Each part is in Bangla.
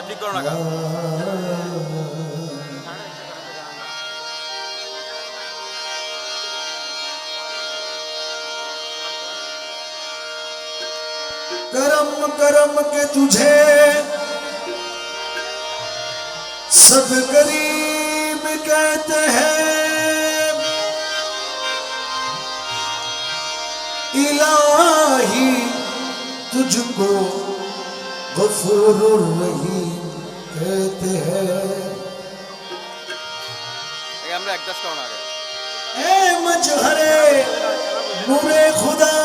ঠিক করো না करम करम के तुझे सब गरीब कहते हैं, इलाही तुझको गफूरुर रहीम कहते हैं। আমরা এক দশ করো না আগে ए मजहरे नूरे खुदा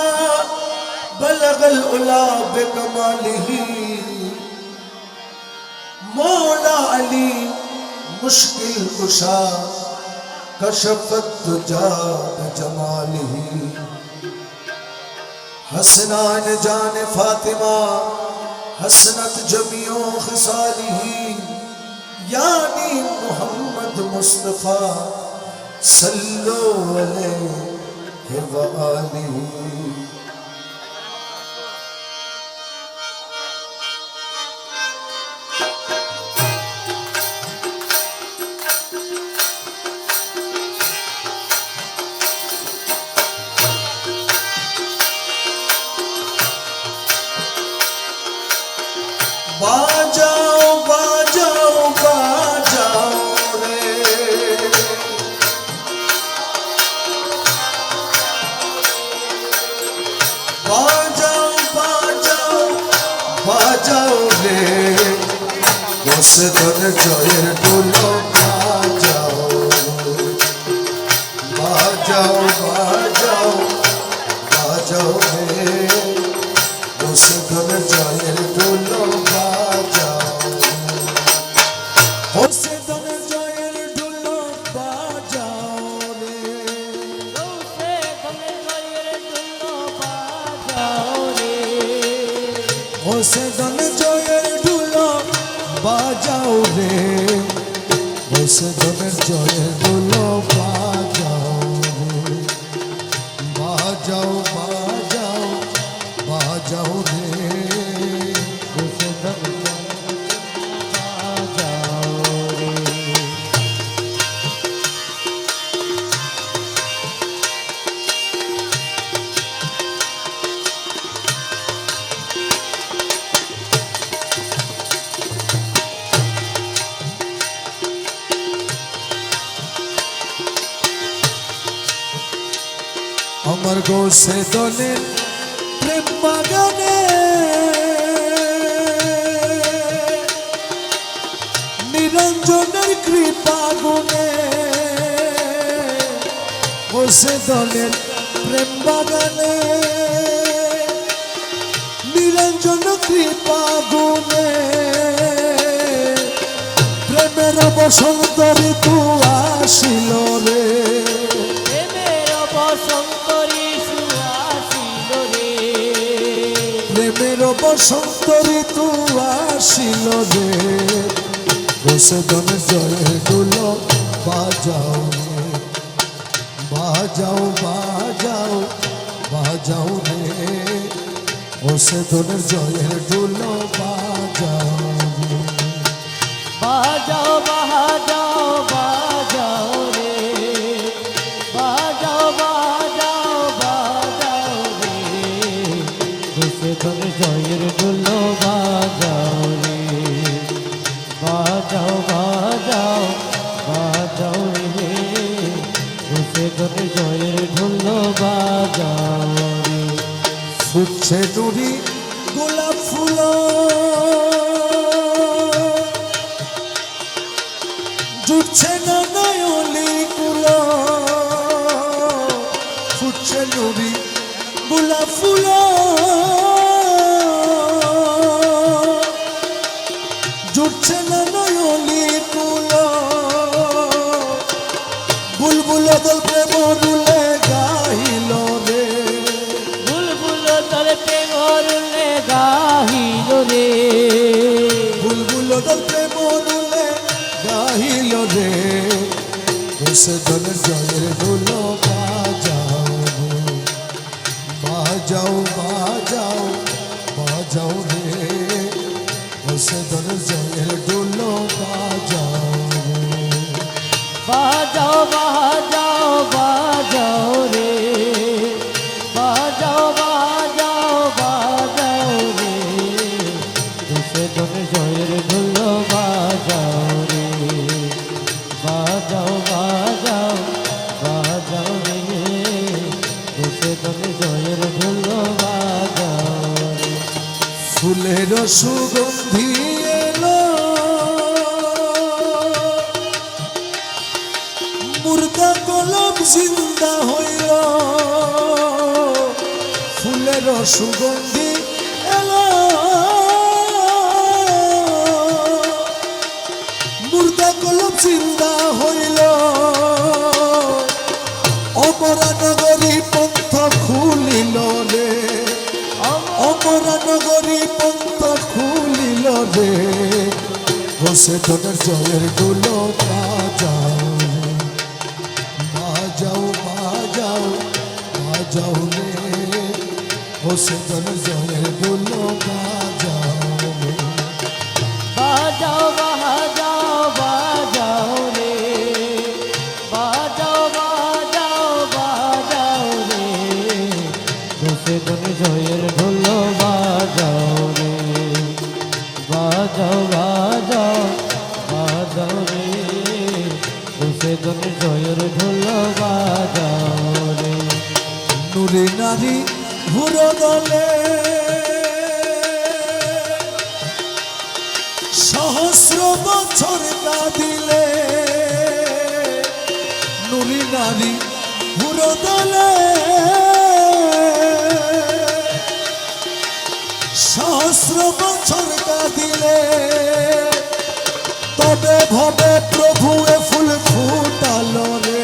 बलगल उला बेकमालिही, मौला अली मुश्किल कुशा कशफत तुजा बजमालिही। हसनान जान फातिमा हसनत जमियो खिसालिही, यानी मोहम्मद मुस्तफा सल्लो अलैहि व आलिही। बाजाओ बाजाओ बाजाओ रे, बाजाओ बाजाओ बाजाओ रे, बस धन जयर डोलो बाजाओ, बाजाओ बाजाओ बाजाओ रे, बस धन जयर डोलो से धन जयर ढोलो बाजाओ रे, से धन जयर ढोलो बाजाओ रे, बाजाओ बाजाओ बाजाओ रे, से धन बाजाओ रे। আমার গোসে দলে প্রেম বাগানে নিরঞ্জনের কৃপা গুণে, গোসে দলের প্রেম বাগানে নিরঞ্জন কৃপা গুণে, প্রেমের বসন্ত ঋতু আসিল রে, প্রেমের বসন্ত ঋতু আসিল রে, বসে ধন জয় ডোলো বাজাও রে, বাজাও বাজাও বাজাও রে, বসে ধন জয় ডোলো বাজাও রে, বাজাও বাজাও বাজাও রে, বাজাও বাজাও বাজাও রে, বসে ধন জয়ের ডোলো বাজাও রে, বাজাও বাজাও বাজাও রে, বসে ধন জয়ের ডোলো বাজাও রে। ফুটছে নুরি গোলাপ ফুল, জুটছে না নয়লি কুলো, ফুটছে নুরি গোলাপ ফুল, জুটছে না নয়লি কুলো, বুলবুল দল প্রেম রুলে গাহিল রে, বুলবুল দল প্রেম রুলে গাহিল রে, বুলবুল দল প্রেম রুলে গাহিল রে, বসে ধন জয়ের ডোলো বাজাও রে, বাজাও বাজাও বাজাও রে ঘোষে ধনের জয়ের ডোল বাজাও রে বাজাও বাজাও বাজাও রে বাজাও বাজাও বাজাও রে দেশে ধনে জয়ের ঢোল বাজাও রে বাজাও বাজাও বাজাও রে দেশে ধনে জয়ের ঢোল বাজাও রে ফুলের সুগন্ধি এলো মুর্দা কলম জিন্দা হইল ফুলের সুগন্ধি এলো মুর্দা কলম জিন্দা হইল অমরা নগরী পন্থ খুলিল রে অমরা নগরী পন্থ খুলিল রে ঘোষে ধনের জয়ের ডোল বাজাও রে বাজাও বাজাও বাজাও রে ঘোষে ধনের জয়ের ডোল বাজাও রে বাজাও বাজাও বাজাও রে বাজাও বাজাও বাজাও রে দেশে ধনে জয়ের ঢোল বাজাও রে বাজাও বাজাও বাজাও রে দেশে ধনে জয়ের ঢোল বাজাও রে নুরে নারী ঘুরো দলে সহস্র বছর কাঁদিলে নুরি নারী ঘুরো দলে সহস্র বছর কাঁদিলে তবে ভবে প্রভু এ ফুল ফুটালো রে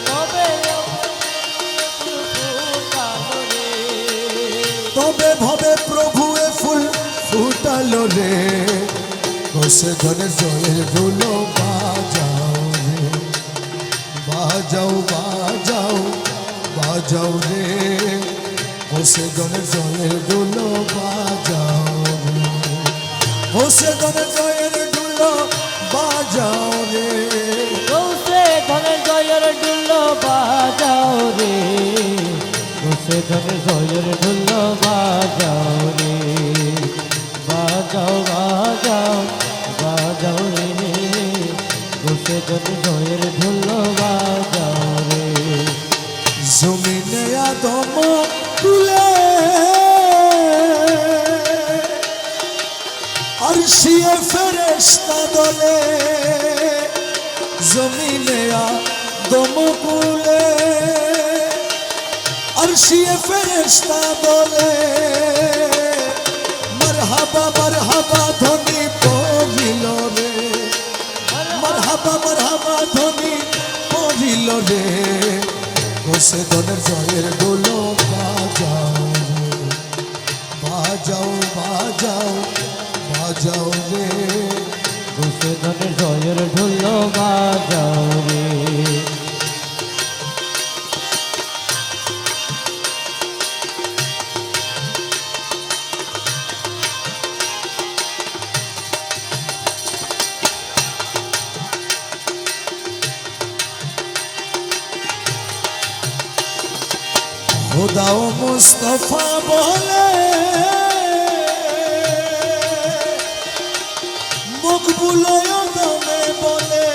তবে ফুটালো রে তবে ভবে প্রভু এ ফুল ফুটালো রে ঘোষে ধনের জয়ের ডোল বাজাও রে বাজাও বাজাও বাজাও রে ঘোষে ধনের জয়ের ডোল বাজাও রে ঘোষে ধনের জয়ের ডোল বাজাও রে গৌসে ধনের জয়ের ঢুল বাজাও রে গৌসে ধনের জয়ের ঢুল বাজাও রে বাজাও বাজাও বাজাও রে গৌসে ধনের জয়ের ঢুল বাজাও রে জমিনে আদম তুলে আর শিয়ে ফেরেশতা দলে জমিনে আদম তুলে আর শিয়ে ফেরেশতা দলে মারহাবা মারহাবা ধ্বনি পড়িল রে মারহাবা মারহাবা ধ্বনি পড়িল রে ঘোষে ধনের জয়ের ডোল বাজাও রে বাজাও বাজাও বাজাও রে গৌসে ধনের জয়ের ঢুল বাজাও রে খোদা ও মুস্তফা বলে মকবুল দমে বলে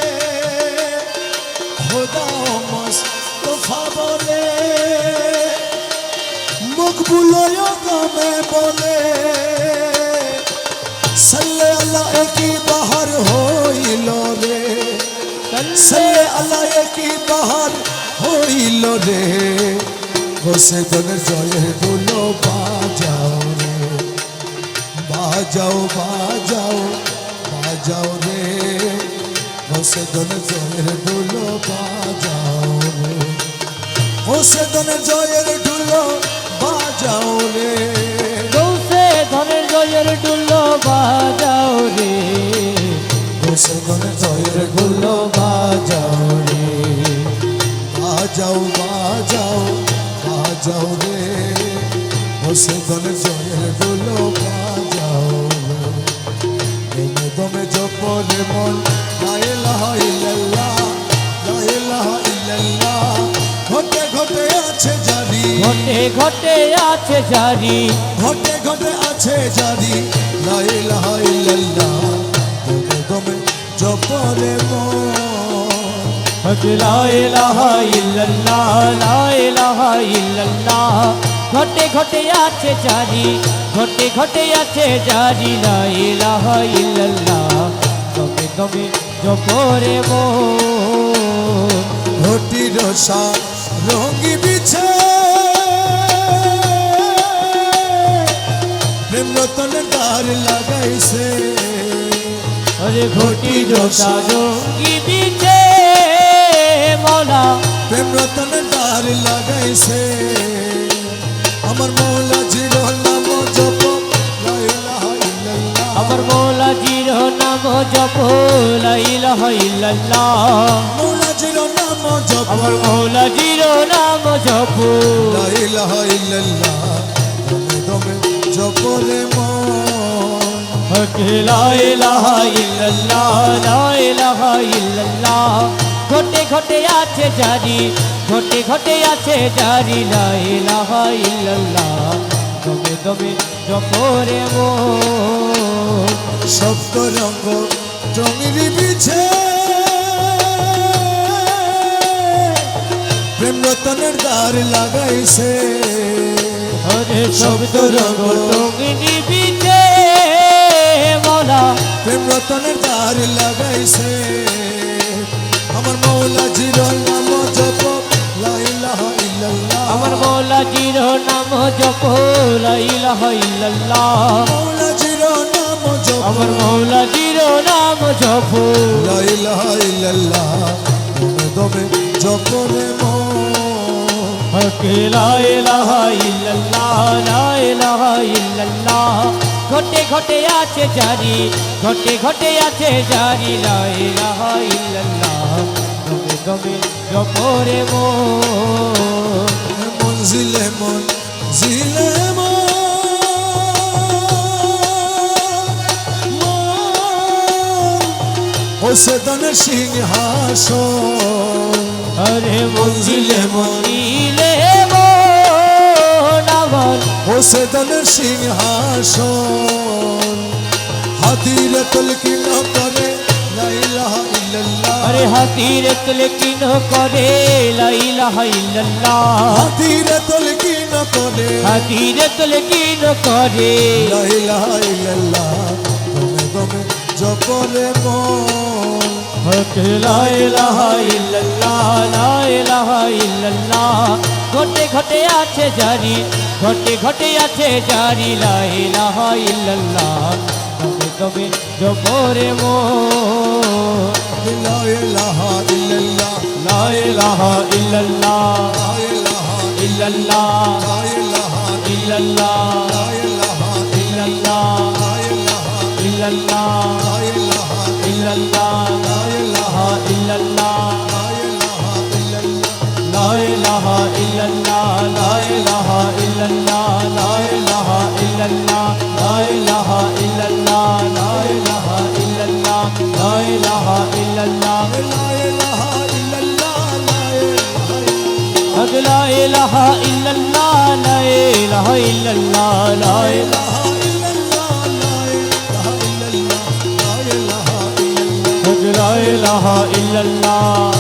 খোদা ও মুস্তফা বলে মকবুল দমে বলে সাল্লে আল্লাহ কি বাহার হইল রে সাল্লে আল্লাহ কি বাহার হইল রে ঘোষে ধনের জয়ের ডোল বাজাও রে বাজাও বাজাও বাজাও রে ঘোষে ধনের জয়ের ডোল বাজাও রে ঘোষে ধনের জয়ের ডোল বাজাও রে গৌসে ধনের জয়ের ঢুল বাজাও রে ঘোষে ধনের জয়ের ডোল বাজাও রে বাজাও বাজাও বাজাও রে গোসে ধনের জয়ের ডুলো বাজাও রে দমে দমে জপরে মন লা ইলাহা ইল্লাল্লাহ লা ইলাহা ইল্লাল্লাহ ঘটে ঘটে আছে জারি ঘটে ঘটে আছে জারি ঘটে ঘটে আছে জারি লা ইলাহা ইল্লাল্লাহ দমে দমে জপরে মন লা ইলাহা ইল্লাল্লাহ লা ইলাহা ইল্লাল্লাহ ঘটে ঘটে আছে জারি ঘটে ঘটে আছে জারি লা ইলাহা ইল্লাল্লাহ দমে দমে জপরে মন ঘটি রসা রঙি বিছে প্রেম রতনের দ্বার লাগাইছে আরে ঘটি জোটা জঙ্গি বিছে মৌলা প্রেম রতনের দ্বার লাগাইছে আমার মৌলা জির নাম জপ লা ইলাহা ইল্লাল্লাহ আমার মৌলা জির নাম জপ লা ইলাহা ইল্লাল্লাহ মৌলা জির নাম জপ আমার মৌলা জির নাম জপ লা ইলাহা ইল্লাল্লাহ দমে দমে জপরে মন লা ইলাহা ইল্লাল্লাহ লা ইলাহা ইল্লাল্লাহ ঘটে ঘটে আছে জারি ঘটে ঘটে আছে জারি লা ইলাহা ইল্লাল্লাহ দমে দমে জপরে মন সপ্ত রঙ্গ জমিরি বিছে প্রেম রতনের দ্বার লাগাইছে আরে শব্দ রঙ রঙিনী বিছে মৌলা প্রেম রতনের দ্বার লাগাইছে আমার মৌলা জির নাম জপ লা ইলাহা ইল্লাল্লাহ আমার মৌলা জির নাম জপ লা ইলাহা ইল্লাল্লাহ মৌলা জির নাম জপ আমার মৌলা জির নাম জপ লা ইলাহা ইল্লাল্লাহ দমে দমে জপরে মন লা ইলাহা ইল্লাল্লাহ লা ইলাহা ইল্লাল্লাহ ঘটে ঘটে আছে জারি ঘটে ঘটে আছে জারি লা ইলাহা ইল্লাল্লাহ দমে দমে জপরে মন মঞ্জিলে মঞ্জিলে ও সেদনের সিংহাসন আরে মঞ্জিলে মঞ্জিলে মন আমার ও সেদনের সিংহাসন হাতির তলকিন করে লা ইলাহা ইল্লাল্লাহ আরে হাতির তলকিন করে লা ইলাহা ইল্লাল্লাহ হাতির তলকিন করে হাতির তলকিন করে লা ইলাহা ইল্লাল্লাহ দমে দমে জপরে মন লা ইলাহা ইল্লাল্লাহ লা ইলাহা ইল্লাল্লাহ ঘটে ঘটে আছে জারি ঘটে ঘটে আছে জারি লা ইলাহা ইল্লাল্লাহ দমে দমে জপরে মন লা ইলাহা ইল্লাল্লাহ লা ইলাহা ইল্লাল্লাহ লা ইলাহা ইল্লাল্লাহ লা ইলাহা ইল্লাল্লাহ লা ইলাহা ইল্লাল্লাহ লা ইলাহা ইল্লাল্লাহ লা ইলাহা ইল্লাল্লাহ লা ইলাহা ইল্লাল্লাহ লা ইলাহা ইল্লাল্লাহ لا إله إلا الله لا إله إلا الله لا إله إلا الله لا إله إلا الله لا إله إلا الله লা ইলাহা ইল্লাল্লাহ لا إله إلا الله لا إله لا إله إلا الله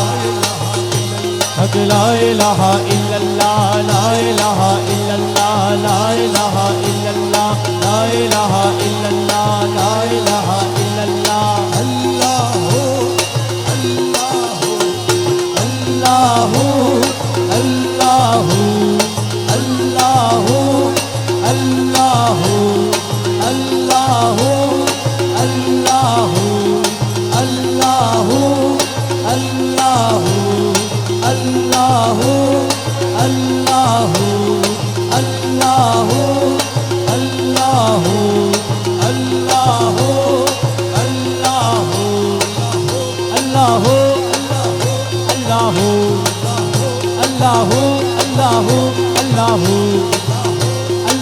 لا إله إلا الله لا إله إلا الله لا إله إلا الله لا إله إلا الله لا إله إلا الله الله الله الله الله الله الله الله الله الله الله الله الله الله الله الله الله الله الله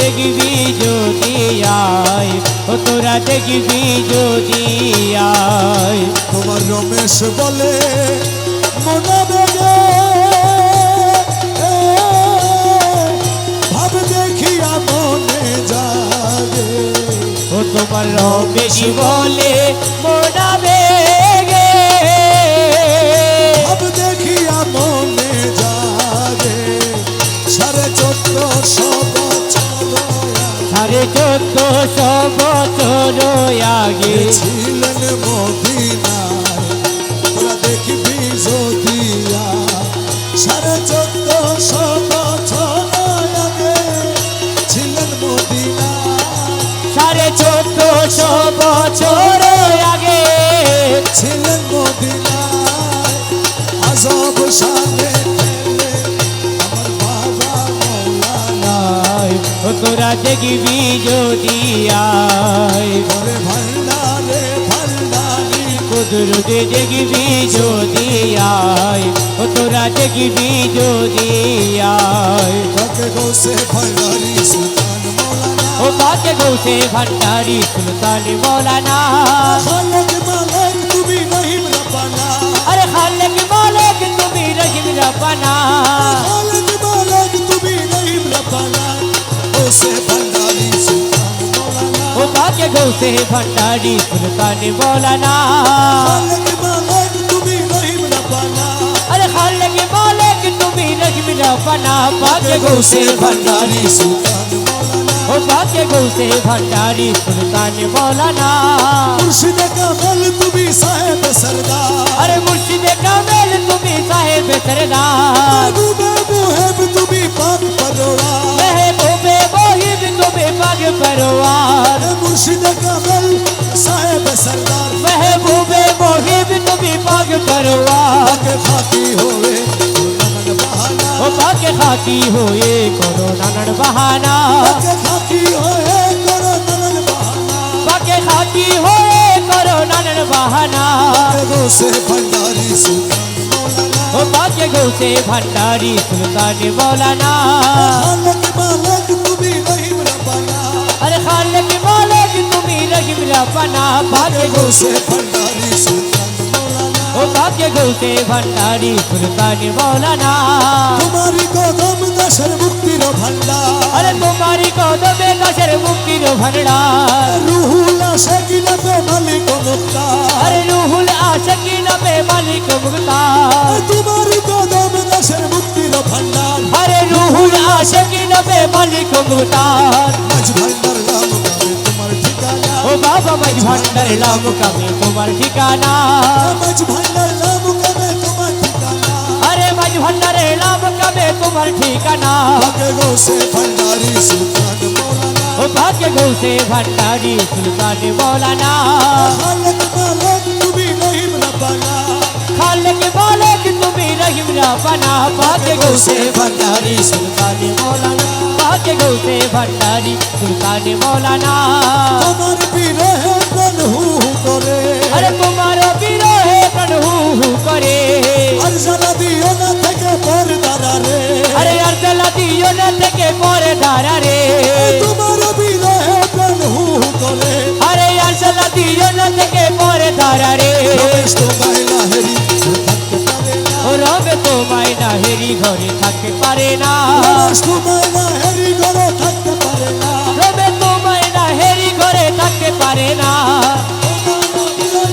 দেখবি যদি আয় ও তোরা দেখবি যদি আয় তোমার রমেশ বলে মনে বেগে ভাব দেখিয়া মনে জাগে ও তোমার রমেশি বলে মোনা বেগে ভাব দেখিয়া মনে জাগে 1450 বছর 1450 বছর আগে ছিলেন মদিনায় তোরা দেখবি যদি আয় 1450 বছর আগে ছিলেন মদিনায় 1450 বছর আগে ছিলেন মদিনায় আজব শানে আমার বাবা মৌলানা আয় ও তোরা দেখবি যদি আয় ওরে ভান্ডারে ভান্ডারি কুদরতে দেখবি যদি আয় ও তোরা দেখবি যদি আয় কাকে গোসে ভান্ডারি সুলতান মৌলানা ও বাকে গৌসে ভান্ডারি সুলতান মৌলানা খালেক মালেক তুমি রহিম রব্বানা अरे खालिक मालिक तुम्ही रहीम रब्बाना খালেক মালেক তুমি রহিম রব্বানা গোসে ভান্ডারি সুলতান মৌলানা ओ बाके गौसे भंडारी सुल्तान मौलाना খালেক মালেক তুমি রহিম রব্বানা अरे खालिक मालिक तुम्ही रहीम रब्बाना बाके गौसे भंडारी ভান্ডারি সুলতান মৌলানা ओ बाके गौसे भंडारी सुल्तान मौलाना মুর্শিদে কামেল তুমি সাহেব সরদার अरे मुर्शिद कामिल तुम्ही साहेब सरदार महबूबे मुहेब তুমি পাক পরোয়ার महबूबे मोहिब तुम्हें पग परवार মুর্শিদে কামেল সাহেব সরদার महबूबे मोहिब तुम्हें पग परवार আগে ফাঁকি হবে নমন বাহানা ओ बाके खाती होए करो नानन बहाना আগে ফাঁকি হয়ে করো নমন বাহানা बाके खाती होए करो नानन बहाना গোসে ভান্ডারি সুলতান মৌলানা ओ बाके गौसे भंडारी सुल्तान मौलाना খালেক মালেক তুমি রহিম রব্বানা अरे खालिक मालिक तुम्ही रहीम रब्बाना बाके गौसे গোসে ভান্ডারি সুলতান মৌলানা ओ बाके गौसे भंडारी सुल्तान मौलाना তোমারি কদম দেশের মুক্তির ভান্ডার अरे तुम्हारी कौदमे दशर मुक्तिर भंडार রুহুল আশিকিনা পে মালিক মুক্তার अरे रूहुल आशकीन पे मालिक मुख्तार তোমারি কদম দেশের মুক্তির ভান্ডার अरे रूहुल आशकीन पे मालिक मुख्तार মাঝ ভান্ডার নাম গাবে তোমার ঠিকানা ओ बाबा मज भंडार लाम कमे तुम्हार ठिकाना মাঝ ভান্ডার নাম গাবে তোমার ঠিকানা अरे मज भंडार लाम कमे तुम्हार ठिकाना আগে গোসে ভান্ডারি সুলতান মৌলানা ओ भाग्य गौसे भंडारी सुल्तान मौलाना খালেক মালেক তুমি রহিম রব্বানা खालिक मालिक तुम्ही रहीम रब्बाना भाग्य गौसे भंडारी सुल्तान मौलाना भाग्य गौसे भंडारी सुल्तान मौलाना তোমার বিরহে প্রাণ হু হু করে अरे तुम्हारे विरोहे प्रण हु करे আর জ্বালা দিও না থেকে পর্দারা রে अरे अर्जला दियो न থেকে পরে ধারা রে তোমার বিরহে প্রাণ হু হু করে अरे अर्जला दियो न থেকে পরে ধারা রে রমেশ তোমায় লাহেরি থাকতে পারে না ও রবে তোমায় না হেরি ঘরে থাকতে পারে না রমেশ তোমায় লাহেরি ঘরে থাকতে পারে না রবে তোমায় না হেরি ঘরে থাকতে পারে না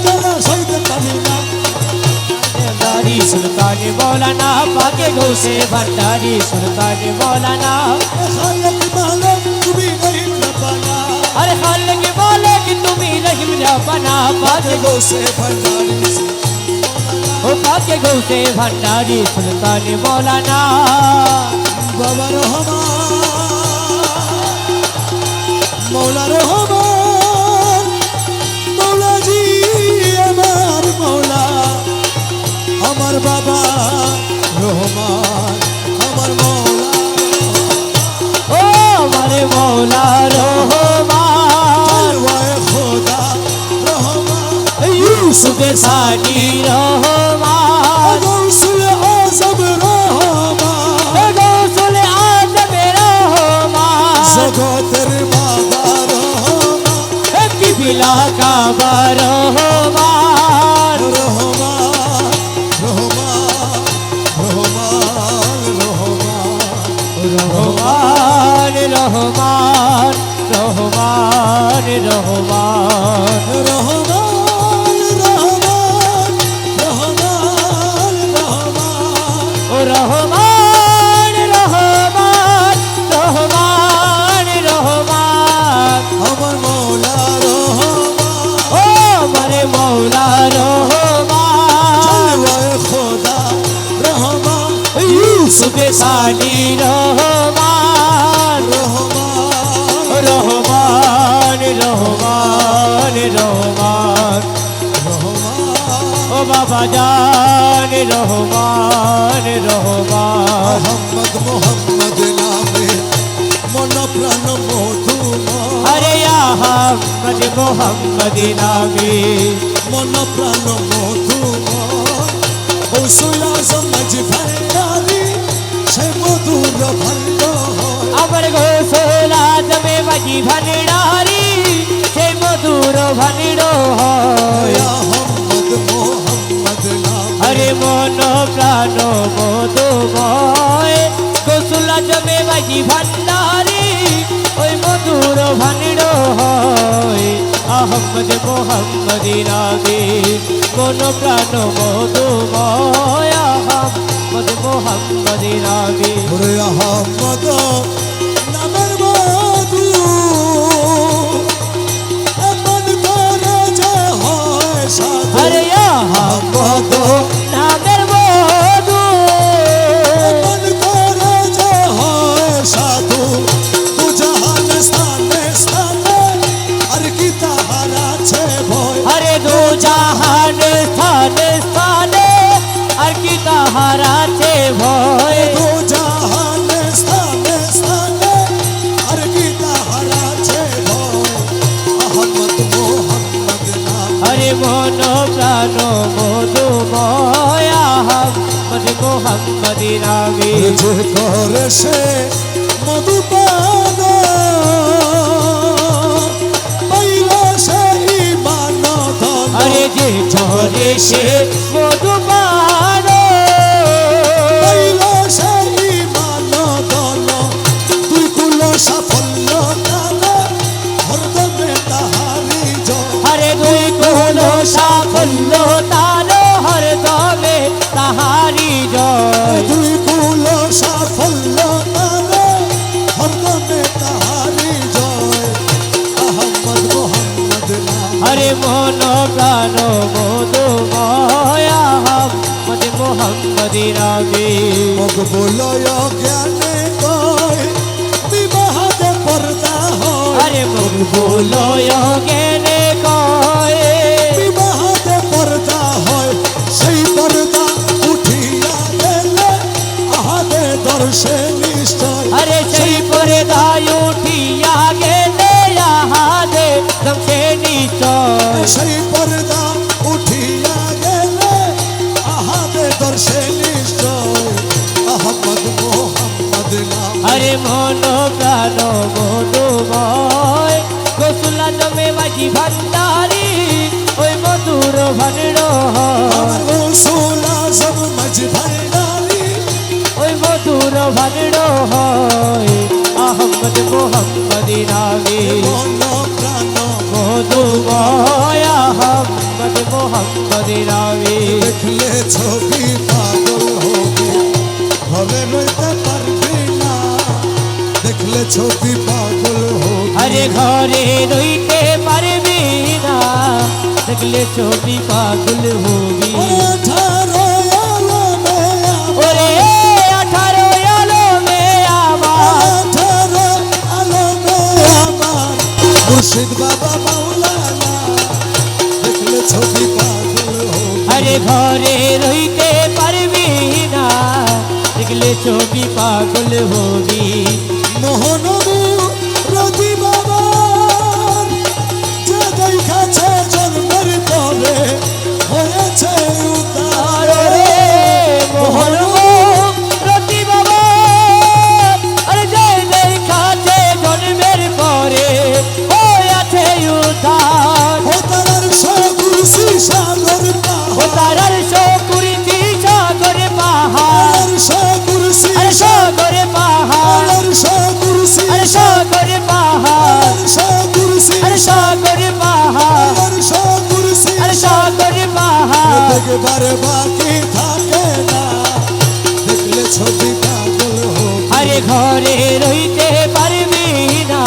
জ্বালা সইতে পারি না भंडारी सुल्तान मौलाना बाके गौसे भंडारी सुल्तान मौलाना খালেক মালেক তুমি রহিম রব্বানা अरे खालिक मालिक तुम्ही रहीम रब्बाना बाके গোসে ভান্ডারি ओ बाके गौसे भंडारी सुल्तान मौलाना বাবা রহমান মৌলা রহমান মৌলাজি আমার মৌলা আমার বাবা রহমান আমার মৌলা ओ हमारे मौला रहमान জলওয়ায়ে খোদা রহমান यूसुफ सानी रहमान গৌসুল আজম রহমান गौसुल आजम रहमान জগৎ বাবা রহমান রহমান রহমান রহমান রহমান রহমান রহমান রহমান রহমান রহমান রহমান রহমান রহমান ও রহমান রহমান রহমান রহমান আমার মৌলা রহমান ও আমারে মৌলা রহমান জলওয়ায়ে খোদা রহমান ইউসুফ সানি রহমান রহমান রহমান রহমান রহমান রহমান ও বাবা জান রহমান রহমান মোহাম্মদ মোহাম্মদ নামে মন প্রাণ মধুময় আরে আহমদ মোহাম্মদ নামে মন প্রাণ মধুময় গৌসুল আজম মাঝি ভান্ডারি সে মধুর ভান্ড আমার গোসল আজমে বাজি ভান্ডারি সেই মধুর ভান্ড হয় মোহাম্মদ মোহাম্মদ নাম আরে মন প্রাণ মধুময় গোসল আজমে বাজি ভান্ডারি ওই মধুর ভান্ড হয় আহমদ মোহাম্মদ নামে মন প্রাণ মধুময় আহমদ মোহাম্মদ নামে ওরে আহমদ নামের মধু এমন করে যে হয় সাধু আরে আহমদ নামের মধু এমন করে যে হয় সাধু তু জাহান স্থানে স্থানে আর কি তাহার আছে ভয় আরে দু জাহান স্থানে স্থানে আর কি তাহার আছে ভয় তু জাহান স্থানে স্থানে আর কি তাহার আছে ভয় আহমদ মোহাম্মদ নাম আরে মন প্রাণ মধুময় আহমদ মোহাম্মদ নামে যে করে সে মধুপান পাইল সে ইমান ধন আরে যে চলে সে মধুপান পাইল সে ইমান ধন দুই কুল সাফল্য দানা হরদমে তাহারি জয় আরে দুই কোন সাফল্য তার হরদমে তাহারি জয় দুই কুল সাফল্য দানা হরদমে তাহারি জয় আহমদ মোহাম্মদ নাম আরে মন প্রাণ মধুময় আহমদ মোহাম্মদ নামে মকবুলয় জ্ঞানে কয় বিবাহতে পর্দা হয় আরে মন বলয় জ্ঞানে কয় বিবাহতে পর্দা হয় সেই পর্দা উঠিয়া গেলে আহাদে দর্শে নিশ্চয় আরে সেই পর্দায় উঠিয়া গেলে আহাদে দমসে নিশ্চয় সেই পর্দা উঠিয়া গেলে আহাদে দর্শে নিশ্চয় আহমদ মোহাম্মদ নাম আরে মন প্রাণ মধুময় গোসুলা জমে বাজি ভান্ডারি ওই মধুর ভান্ড আমার রসুল আজম মাঝ ভান্ডারি ওই মধুর ভান্ড হয় আহমদ মোহাম্মদ নামে মন প্রাণ মধুময় আহমদ মোহাম্মদ নামে দেখলে ছবি পাগল হবে ঘরে রইতে পারবি না দেখলে ছবি পাগল হবে আরে ঘরে রইতে পারবি না দেখলে ছবি পাগল হবি আঠারো আলমে ওরে 18 আলমে আমার 18 আলমে আমার মুর্শিদ বাবা মাওলানা দেখলে ছবি পাগল হবে আরে ঘরে রইতে পারবি না দেখলে ছবি পাগল হবি মোহনবু রতি বাবার যে দেখাছে জন্মের পরে হয়েছে উদ্ধার আরে মোহন প্রতি বাবা আরে যে দেখাছে জন্মের পরে ও আছে উদ্ধার ও তার একবারে বাকি থাকে না দেখলে ছবি পাগল হবে আরে ঘরে রইতে পারবি না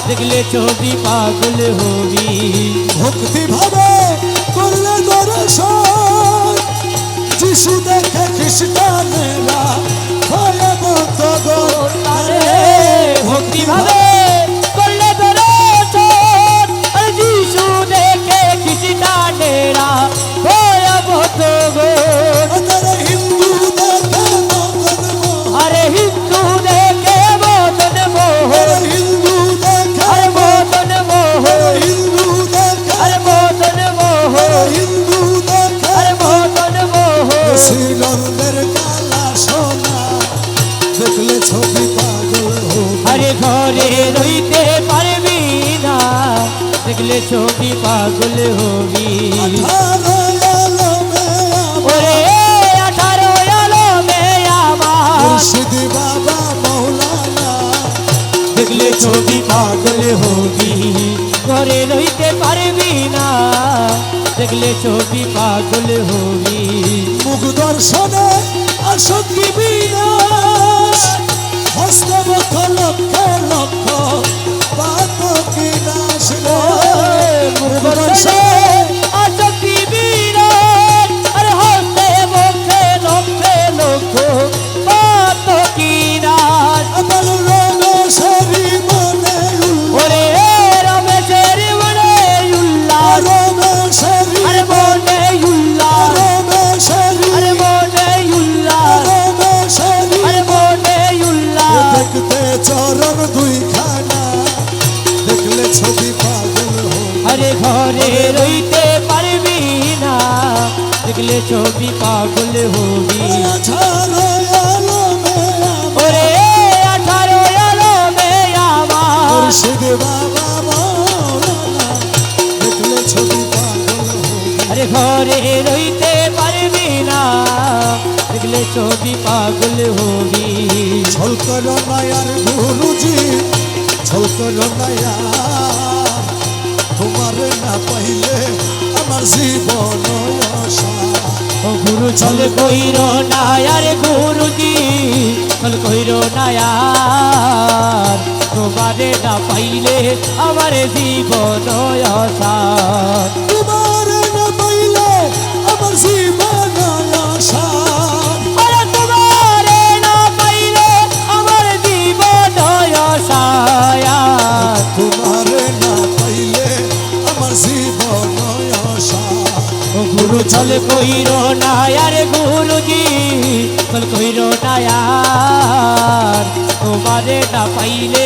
দেখলে ছবি পাগল হবি ভক্তি ভাবে করলে দর্শন যিশু দেখে খ্রিস্টানেরা হয় বন্ধগণ আরে ভক্তি ভাবে করলে দর্শন আর যিশু দেখে খ্রিস্টানেরা ভয়াবহ গো তারা হিন্দু দেখে মদন মোহন আরে হিন্দু দেখে মদন মোহন হিন্দু দেখে আরে মদন মোহন হিন্দু দেখে আরে মদন মোহন হিন্দু দেখে আরে মদন মোহন শ্রীনন্দের কালা সোনা দেখলে ছবি পাগল হবে আরে ঘরে রইতে পারবি না দেখলে ছবি পাগল হবি ওরে 18 আলমে আমার মুর্শিদি বাবা মৌলানা দেখলে ছবি পাগল হবি ঘরে রইতে পারবি না দেখলে ছবি পাগল হবি মুখ দর্শনে আসক্তি বিনাশ হস্তবক্ষ লক্ষ লক্ষ পাতকি নাশ মুখ দর্শনে আসক্তি বিরাট আর হস্তে মুখে লক্ষ্যে লক্ষ্য পাত কিনার আমার রমেশেরি মনে ওরে রমেশের মনে উল্লাহ রমেশেরি আরে মনে উল্লাহ রমেশেরি আরে মনে উল্লাহ রমেশেরি আরে মনে উল্লাহ দেখতে চরণ দুইখানা দেখলে ছবি পাগল হবে আরে ঘরে রইতে পারবি না দেখলে ছবি পাগল হবি ছাড়ো আলমে ওরে 18 আলমে আমার মুর্শিদ বাবা মৌলানা দেখলে ছবি পাগল হবে আরে ঘরে রইতে পারবি না দেখলে ছবি পাগল হবি ছলকর মায়ার গুরুজি ছলকর মায়ার তোমার না পাইলে আমার জীবন অসার ও গুরু চল কইর না আর গুরুজি চল কইর না আর তোমারে না পাইলে আমার জীবন অসার তোমার না পাইলে আমার জীবন অসার আরে তোমারে না পাইলে আমার জীবন অসার তোমার না পাইলে আমার জীবন অসার ও গুরু চল কইর না আর গুরুজি চল কইর না আর তোমারে না পাইলে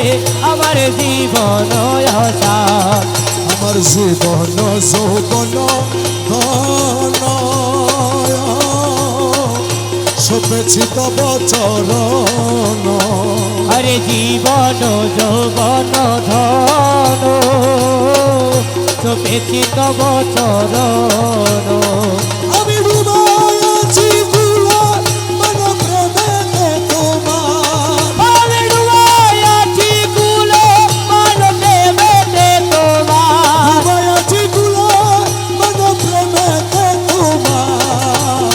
আমার জীবন অসার আমার জীবন যৌবন ধন সপেছি তব চরণ আরে জীবন যৌবন ধন চোপেছি তব চরণ আমি ডুবাইছি ফুলার মন প্রেমেতে তোমার আমি ডুবাইছি কুলে মান প্রেমেতে তোমার ডুবাইছি ফুলার মন প্রেমেতে তোমার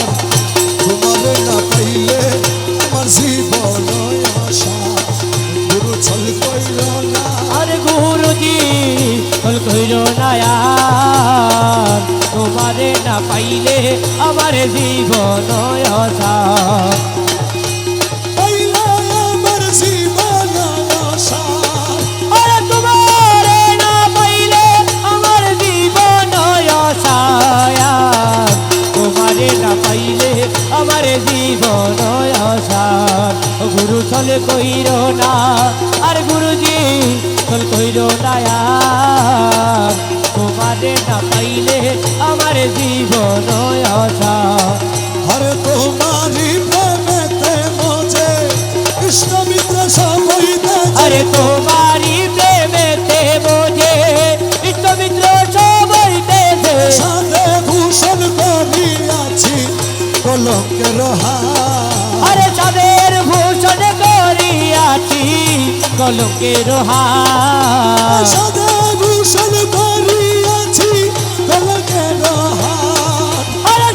তোমার না পাইলে আমার জীবন আশা গুরু ছল কইল না আরে গুরুজি চল কইর না আর তোমারে না পাইলে আমার জীবন অসার পাইলে আমার জীবন আশা আরে তোমারে না পাইলে আমার জীবন অসার তোমারে না পাইলে আমার জীবন অসার গুরু চলে কইর না আর গুরুজি চল কইর না আর তোমারে না পাইলে আমার জীবন অসার হরে তোমারি প্রেমেতে মজে কৃষ্ণ মিত্র সবইতে আরে তোমারি প্রেমেতে বোঝে ইষ্টমিত্র সবইতে সাদে ভূষণ করিয়াছি কলঙ্কের হার আরে চাঁদের ভূষণ করিয়াছি কলঙ্কের হার সাদে ভূষণ করিয়াছি কলঙ্কের হার আরে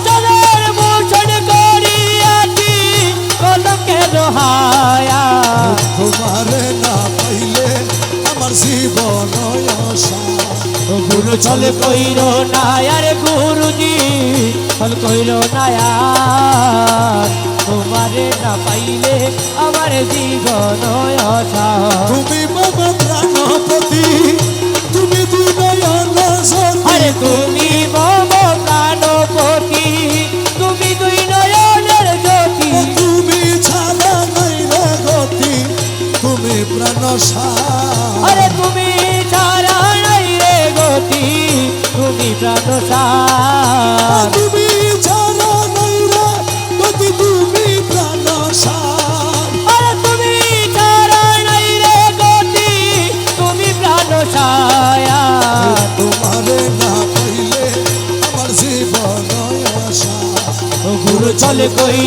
চল কইর না আরে গুরুজি চল কইর না আর তোমারে না পাইলে আমার জীবন অসার তুমি বাবা প্রাণপতি তুমি দুই নয়ন আরে জ্যোতি তুমি মম প্রাণপতি তুমি দুই নয়নের জ্যোতি তুমি ছাড়া নাই রে গতি তুমি প্রাণ সার আরে তুমি ছাড়া নাই রে গতি তুমি প্রাণ সার তুমি ছাড়া নাই রে গতি তুমি প্রাণ সার আরে তুমি ছাড়া নাই রে গতি তুমি প্রাণ সার তোমারে না পাইলে আমার জীবন আশা গুরু চল কই